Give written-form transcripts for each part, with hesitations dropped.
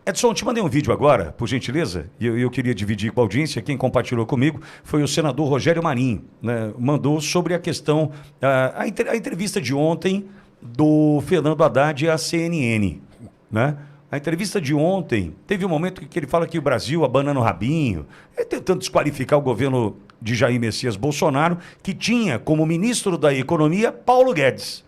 Edson, te mandei um vídeo agora, por gentileza, e eu queria dividir com a audiência. Quem compartilhou comigo foi o senador Rogério Marinho, né? Mandou sobre a questão, a entrevista de ontem do Fernando Haddad à CNN, né? A entrevista de ontem, teve um momento que ele fala que o Brasil abanando o rabinho, tentando desqualificar o governo de Jair Messias Bolsonaro, que tinha como ministro da Economia Paulo Guedes.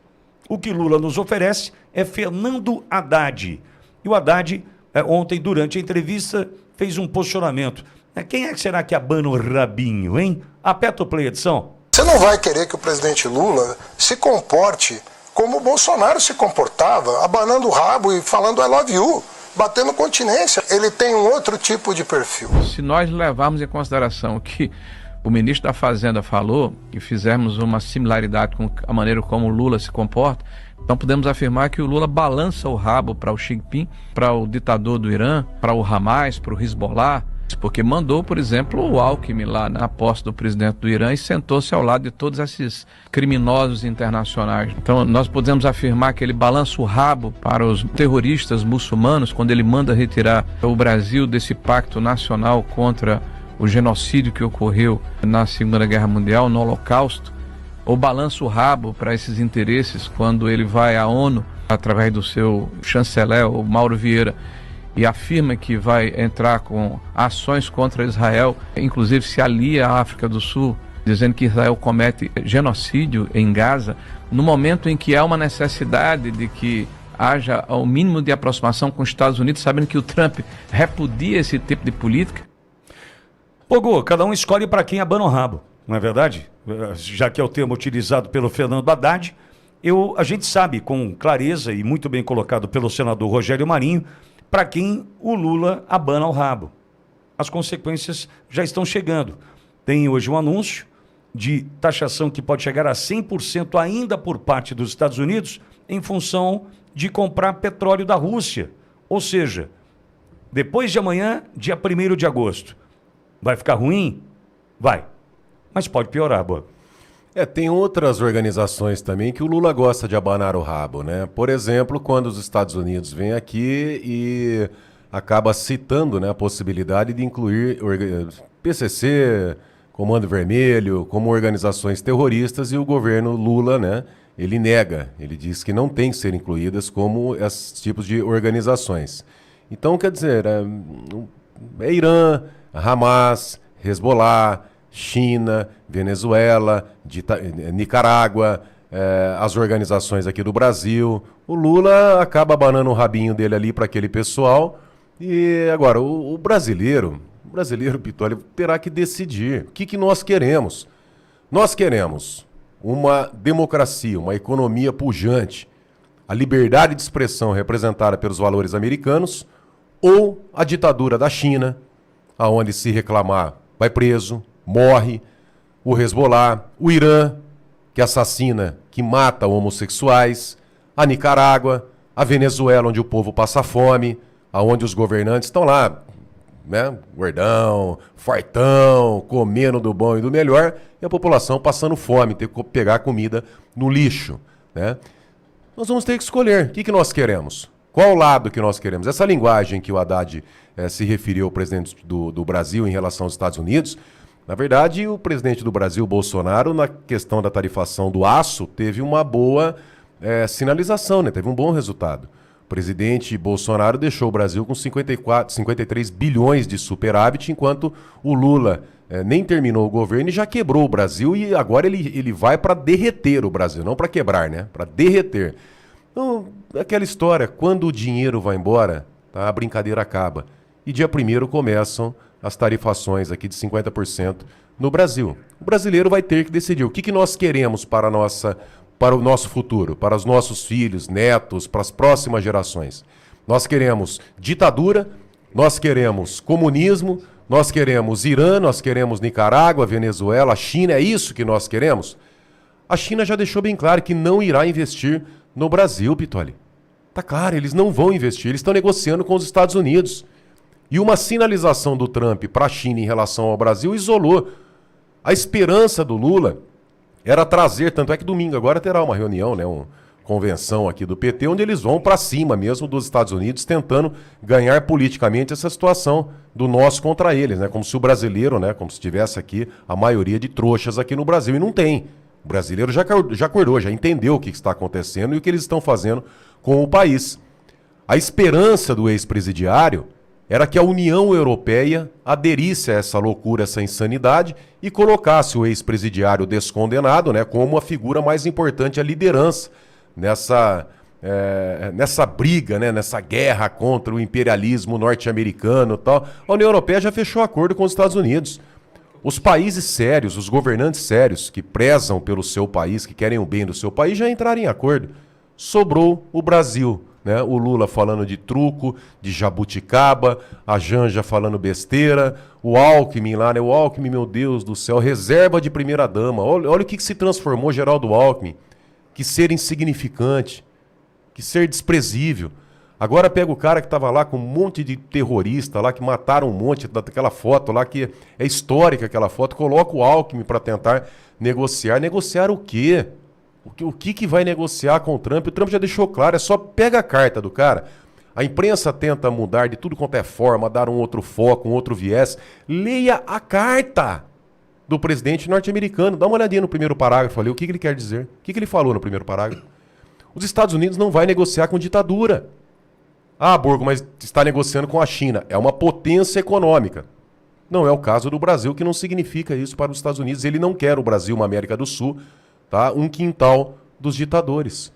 O que Lula nos oferece é Fernando Haddad. E o Haddad, ontem, durante a entrevista, fez um posicionamento. Quem é que será que abana o rabinho, hein? Aperta o play, Edição. Você não vai querer que o presidente Lula se comporte como o Bolsonaro se comportava, abanando o rabo e falando I love you, batendo continência. Ele tem um outro tipo de perfil. Se nós levarmos em consideração que o ministro da Fazenda falou e fizermos uma similaridade com a maneira como o Lula se comporta, então podemos afirmar que o Lula balança o rabo para o Xi Jinping, para o ditador do Irã, para o Hamas, para o Hezbollah, porque mandou, por exemplo, o Alckmin lá na posse do presidente do Irã e sentou-se ao lado de todos esses criminosos internacionais. Então nós podemos afirmar que ele balança o rabo para os terroristas muçulmanos quando ele manda retirar o Brasil desse pacto nacional contra o genocídio que ocorreu na Segunda Guerra Mundial, no Holocausto, ou balança o rabo para esses interesses quando ele vai à ONU, através do seu chanceler, o Mauro Vieira, e afirma que vai entrar com ações contra Israel, inclusive se alia à África do Sul, dizendo que Israel comete genocídio em Gaza, no momento em que há uma necessidade de que haja o mínimo de aproximação com os Estados Unidos, sabendo que o Trump repudia esse tipo de política. Pogô, cada um escolhe para quem abana o rabo, não é verdade? Já que é o termo utilizado pelo Fernando Haddad, a gente sabe com clareza e muito bem colocado pelo senador Rogério Marinho, para quem o Lula abana o rabo. As consequências já estão chegando. Tem hoje um anúncio de taxação que pode chegar a 100% ainda por parte dos Estados Unidos em função de comprar petróleo da Rússia. Ou seja, depois de amanhã, dia 1º de agosto, vai ficar ruim? Vai. Mas pode piorar, Boa. Tem outras organizações também que o Lula gosta de abanar o rabo, né? Por exemplo, quando os Estados Unidos vêm aqui e acaba citando, né, a possibilidade de incluir PCC, Comando Vermelho, como organizações terroristas, e o governo Lula, né, ele nega, ele diz que não tem que ser incluídas como esses tipos de organizações. Então, quer dizer, é Irã, Hamas, Hezbollah, China, Venezuela, Nicarágua, as organizações aqui do Brasil. O Lula acaba abanando o rabinho dele ali para aquele pessoal. E agora, o brasileiro, Pitoli, terá que decidir o que nós queremos. Nós queremos uma democracia, uma economia pujante, a liberdade de expressão representada pelos valores americanos, ou a ditadura da China, aonde se reclamar vai preso, morre, o Hezbollah, o Irã, que assassina, que mata homossexuais, a Nicarágua, a Venezuela, onde o povo passa fome, aonde os governantes estão lá, né, gordão, fartão, comendo do bom e do melhor, e a população passando fome, ter que pegar comida no lixo, né? Nós vamos ter que escolher o que nós queremos. Qual lado que nós queremos? Essa linguagem que o Haddad se referiu ao presidente do Brasil em relação aos Estados Unidos, na verdade, o presidente do Brasil, Bolsonaro, na questão da tarifação do aço, teve uma boa sinalização, né? Teve um bom resultado. O presidente Bolsonaro deixou o Brasil com 53 bilhões de superávit, enquanto o Lula nem terminou o governo e já quebrou o Brasil, e agora ele vai para derreter o Brasil, não para quebrar, né? Para derreter. Então, aquela história, quando o dinheiro vai embora, tá, a brincadeira acaba. E dia 1º começam as tarifações aqui de 50% no Brasil. O brasileiro vai ter que decidir o que nós queremos para o nosso futuro, para os nossos filhos, netos, para as próximas gerações. Nós queremos ditadura, nós queremos comunismo, nós queremos Irã, nós queremos Nicarágua, Venezuela, China, é isso que nós queremos? A China já deixou bem claro que não irá investir no Brasil, Pitoli. Tá claro, eles não vão investir, eles estão negociando com os Estados Unidos. E uma sinalização do Trump para a China em relação ao Brasil isolou. A esperança do Lula era trazer, tanto é que domingo agora terá uma reunião, né, convenção aqui do PT, onde eles vão para cima mesmo dos Estados Unidos, tentando ganhar politicamente essa situação do nós contra eles, né? Como se o brasileiro, né? Como se tivesse aqui a maioria de trouxas aqui no Brasil, e não tem. O brasileiro já acordou, já entendeu o que está acontecendo e o que eles estão fazendo com o país. A esperança do ex-presidiário era que a União Europeia aderisse a essa loucura, essa insanidade e colocasse o ex-presidiário descondenado, né, como a figura mais importante, a liderança nessa briga, né, nessa guerra contra o imperialismo norte-americano e tal. A União Europeia já fechou acordo com os Estados Unidos. Os países sérios, os governantes sérios que prezam pelo seu país, que querem o bem do seu país, já entraram em acordo. Sobrou o Brasil, né? O Lula falando de truco, de jabuticaba, a Janja falando besteira, o Alckmin lá, né? O Alckmin, meu Deus do céu, reserva de primeira-dama. Olha o que se transformou Geraldo Alckmin. Que ser insignificante, que ser desprezível. Agora pega o cara que estava lá com um monte de terrorista lá, que mataram um monte daquela foto lá, que é histórica aquela foto, coloca o Alckmin para tentar negociar. Negociar o quê? O que vai negociar com o Trump? O Trump já deixou claro, é só pega a carta do cara. A imprensa tenta mudar de tudo quanto é forma, dar um outro foco, um outro viés. Leia a carta do presidente norte-americano. Dá uma olhadinha no primeiro parágrafo ali, o que ele quer dizer. O que ele falou no primeiro parágrafo? Os Estados Unidos não vai negociar com ditadura. Ah, Borgo, mas está negociando com a China. É uma potência econômica. Não é o caso do Brasil, que não significa isso para os Estados Unidos. Ele não quer o Brasil, uma América do Sul, tá? Um quintal dos ditadores.